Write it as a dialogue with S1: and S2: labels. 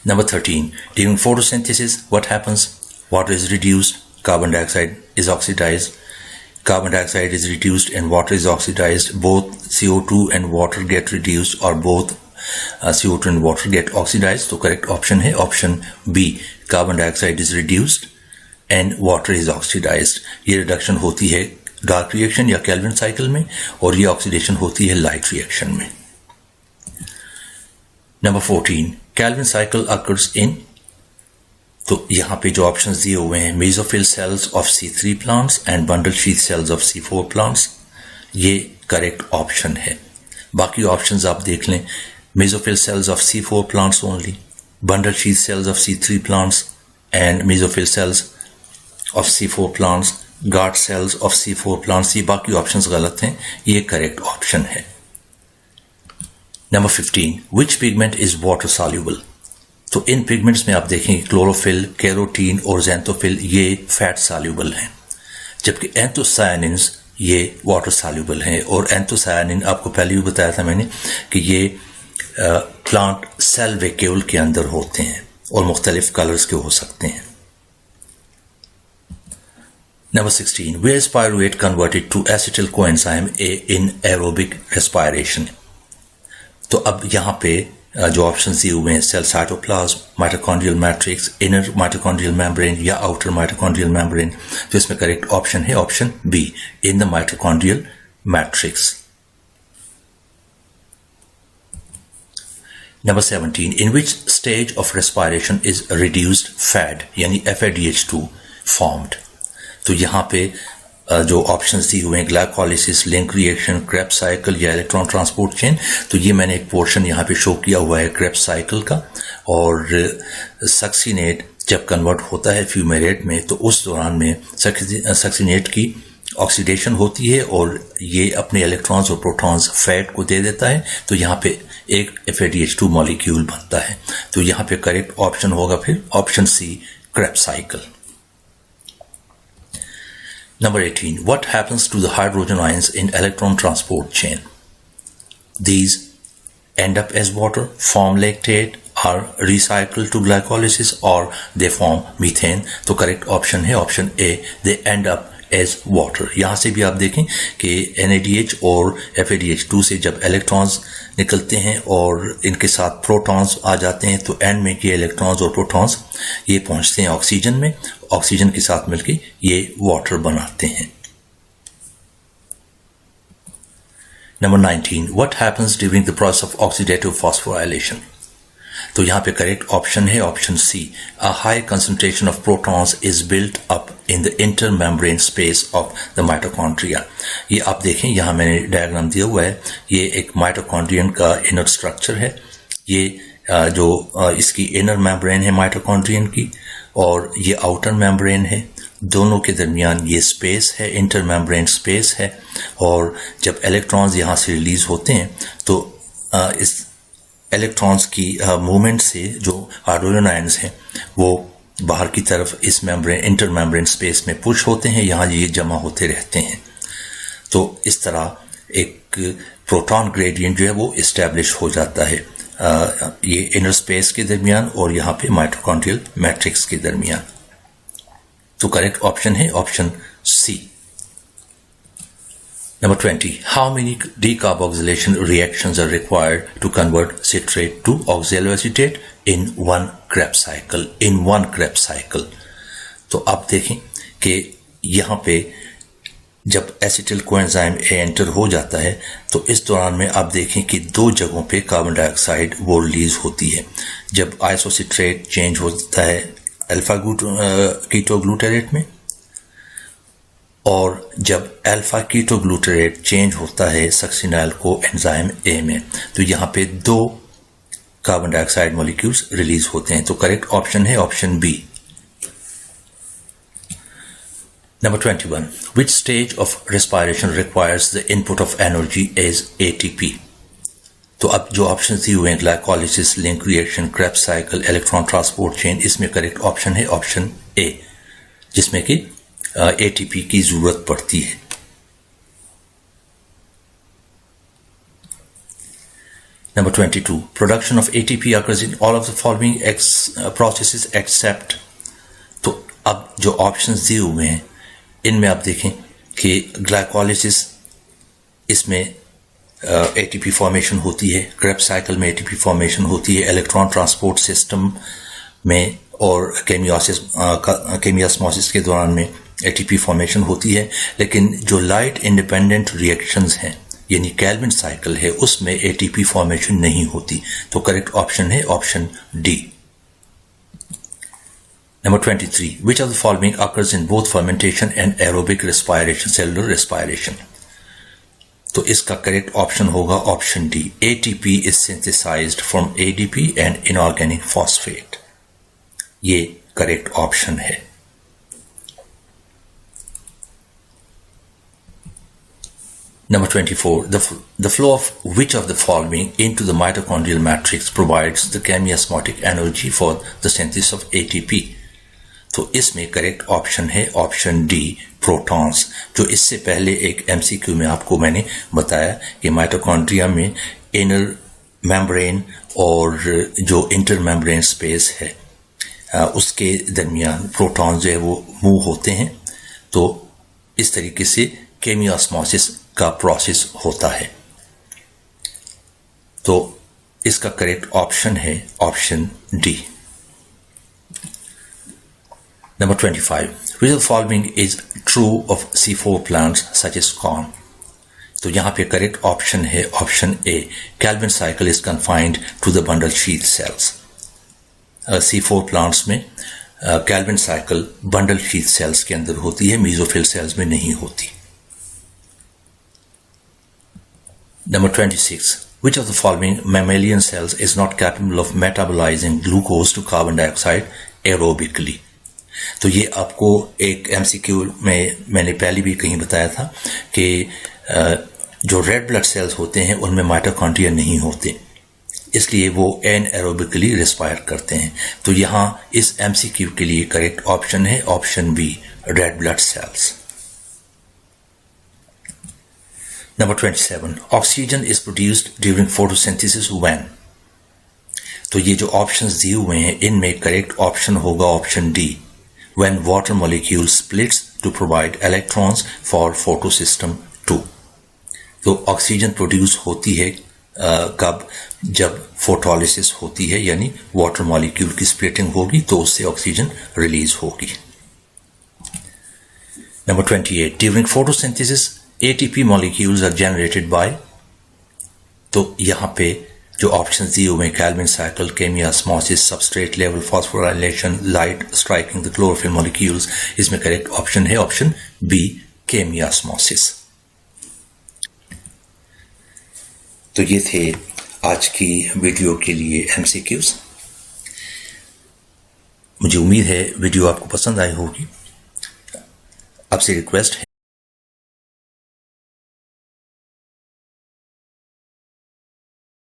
S1: Number 13, during photosynthesis, what happens? Water is reduced, carbon dioxide is oxidized. Carbon dioxide is reduced and water is oxidized. Both CO2 and water get reduced or both CO2 and water get oxidized. तो correct option है option B. Carbon dioxide is reduced and water is oxidized. ये reduction होती है dark reaction या Kelvin cycle में और ये oxidation होती है light reaction में. Number 14, Kelvin cycle occurs in. तो यहाँ पे जो ऑप्शंस दिए हुए हैं mesophyll cells of C3 plants and bundle sheath sales of C4 plants, ये करेक्ट ऑप्शन है. बाकी ऑप्शंस आप देख लें, mesophyll cells of C4 plants only, bundle sheath sales of C3 plants and mesophyll cells of C4 plants, guard cells of C4 plants, ये बाकी options गलत हैं, ये करेक्ट ऑप्शन है. Number 15, which pigment is water soluble? तो इन pigments में आप देखेंगे क्लोरोफिल, कैरोटीन और ज़ैंथोफिल ये फैट सॉल्युबल हैं, जबकि एंथोसायनिन्स ये वाटर सॉल्युबल हैं. और एंथोसायनिन आपको पहले भी बताया था मैंने कि ये प्लांट सेल वैक्यूल के अंदर होते हैं और मुख्तलिफ कलर्स के हो सकते हैं. Number 16, where is pyruvate converted to acetyl coenzyme A in aerobic respiration? तो अब यहाँ पे जो ऑप्शन दिए हुए हैं cell cytoplasm, mitochondrial matrix, inner mitochondrial membrane या आउटर माइटोकॉन्ड्रियल मेम्ब्रेन, तो इसमें करेक्ट ऑप्शन है option B, in the mitochondrial matrix. Number 17, in which stage of respiration is reduced FAD यानी FADH2 formed? तो यहाँ पे जो ऑप्शंस दिए हुए हैं glycolysis, link reaction, Krebs cycle या इलेक्ट्रॉन ट्रांसपोर्ट चेन, तो ये मैंने एक पोर्शन यहाँ पे शो किया हुआ है क्रेब्स साइकिल का. और सक्सिनेट जब कन्वर्ट होता है फ्यूमेरेट में तो उस दौरान में सक्सिनेट की ऑक्सीडेशन होती है और ये अपने इलेक्ट्रॉन्स और प्रोटॉन्स फैट को दे देता है, तो यहाँ पे एक FADH2 मॉलिक्यूल बनता है. तो यहाँ पे करेक्ट ऑप्शन होगा फिर option C, Krebs cycle. Number 18, what happens to the hydrogen ions in electron transport chain? These end up as water, form lactate, are recycled to glycolysis or they form methane. तो correct option है option A, they end up as water. यहाँ से भी आप देखें कि NADH और FADH2 से जब इलेक्ट्रॉन्स निकलते हैं और इनके साथ प्रोटॉन्स आ जाते हैं तो एंड में ये इलेक्ट्रॉन्स और प्रोटॉन्स ये पहुंचते हैं ऑक्सीजन में, ऑक्सीजन के साथ मिलके ये वाटर बनाते हैं. Number 19, what happens during the process of oxidative phosphorylation? तो यहाँ पे करेक्ट ऑप्शन है option C, a high concentration of protons is built up in the inter membrane space of the mitochondria. ये आप देखें यहाँ मैंने डायग्राम दिया हुआ है, ये एक माइटोकॉन्ड्रियन का इनर स्ट्रक्चर है, ये जो इसकी इनर मेम्ब्रेन है माइटोकॉन्ड्रियन की और ये आउटर मेम्ब्रेन है, दोनों के दरमियान ये स्पेस है, इंटर मेम्ब्रेन स्पेस है. और जब इलेक्ट्रॉन्स यहाँ से रिलीज होते हैं तो इस इलेक्ट्रॉन्स की मूवमेंट से जो हाइड्रोजन आयंस हैं वो बाहर की तरफ इस मेम्ब्रेन इंटर मेम्ब्रेन स्पेस में पुश होते हैं, यहाँ ये जमा होते रहते हैं. तो इस तरह एक प्रोटॉन ग्रेडियंट जो है वो इस्टेब्लिश हो जाता है ये इनर स्पेस के दरमियान और यहाँ पे माइटोकॉन्ड्रियल मैट्रिक्स के दरमियान. तो करेक्ट ऑप्शन है option C. Number 20, how many decarboxylation reactions are required to convert citrate to oxaloacetate in one Krebs cycle? In one Krebs cycle. तो आप देखें कि यहाँ पे जब एसिटिल कोएंजाइम ए एंटर हो जाता है तो इस दौरान में आप देखें कि दो जगहों पे कार्बन डाइऑक्साइड वो रिलीज होती है. जब आइसोसिट्रेट चेंज होता है अल्फा कीटोग्लूटारेट में और जब अल्फा कीटोग्लूटारेट चेंज होता है सक्सिनाइल को एंजाइम ए में, तो यहाँ पे दो कार्बन डाइऑक्साइड मॉलिक्यूल्स रिलीज होते हैं. तो करेक्ट ऑप्शन है option B. Number 21, which stage of respiration requires the input of energy as ATP? तो अब जो ऑप्शन दिए हुए हैं glycolysis, link reaction, Krebs cycle, electron transport chain, इसमें करेक्ट ऑप्शन है ऑप्शन ए, जिसमें कि एटीपी की जरूरत पड़ती है. Number 22, production of ATP occurs in all of the following processes except. तो अब जो ऑप्शंस दिए हुए हैं इनमें आप देखें कि ग्लाइकोलाइसिस इसमें एटीपी फॉर्मेशन होती है, क्रेब्स साइकिल में एटीपी फॉर्मेशन होती है, इलेक्ट्रॉन ट्रांसपोर्ट सिस्टम में और केमियास्मोसिस के दौरान में एटीपी फॉर्मेशन होती है, लेकिन जो लाइट इंडिपेंडेंट रिएक्शंस हैं यानी केल्विन साइकिल है उसमें एटीपी फॉर्मेशन नहीं होती। तो करेक्ट ऑप्शन है option D. Number 23, which of the following occurs in both fermentation and aerobic respiration, cellular respiration? तो इसका करेक्ट ऑप्शन होगा option D. ATP is synthesized from ADP and inorganic phosphate। ये correct option है। Number 24, the flow of which of the following into the mitochondrial matrix provides the chemiosmotic energy for the synthesis of ATP? तो इसमें correct option है option D, protons. जो इससे पहले एक MCQ में आपको मैंने बताया कि माइटोकॉन्ड्रिया में इनर मेम्ब्रेन और जो इंटर मेम्ब्रेन स्पेस है उसके दरमियान प्रोटॉन्स जो है वो मूव होते हैं। तो इस तरीके से केमियोस्मोसिस का प्रोसेस होता है। तो इसका करेक्ट ऑप्शन है option D. Number 25, which of the following is true of C4 plants such as corn? तो यहाँ पे करेक्ट ऑप्शन है option A, Calvin cycle is confined to the bundle sheath cells. C4 plants में Calvin cycle bundle sheath cells के अंदर होती है, mesophyll cells में नहीं होती। Number 26, which of the following mammalian cells is not capable of metabolizing glucose to carbon dioxide aerobically? तो ये आपको एक एमसीक्यू में मैंने पहले भी कहीं बताया था कि जो रेड ब्लड सेल्स होते हैं उनमें माइटोकॉन्ड्रिया नहीं होते, इसलिए वो एनएरोबिकली रिस्पायर करते हैं। तो यहाँ इस एमसीक्यू के लिए करेक्ट ऑप्शन है option B, red blood cells. Number 27, oxygen is produced during photosynthesis when? तो ये जो ऑप्शंस दिए हुए हैं इनमें करेक्ट ऑप्शन होगा option D, when water molecule splits to provide electrons for photosystem 2। तो ऑक्सीजन प्रोड्यूस होती है कब? जब फोटोलिसिस होती है यानी वाटर मॉलिक्यूल की स्प्लिटिंग होगी तो उससे ऑक्सीजन रिलीज होगी। Number 28, during photosynthesis ATP molecules are generated by। तो यहाँ पे जो ऑप्शन दिए हुए Calvin cycle, chemiosmosis, substrate level phosphorylation, light striking the chlorophyll molecules, इसमें करेक्ट ऑप्शन है ऑप्शन बी, केमियोस्मोसिस। तो ये थे आज की वीडियो के लिए एमसीक्यूज। मुझे उम्मीद है वीडियो आपको पसंद आई होगी। आपसे रिक्वेस्ट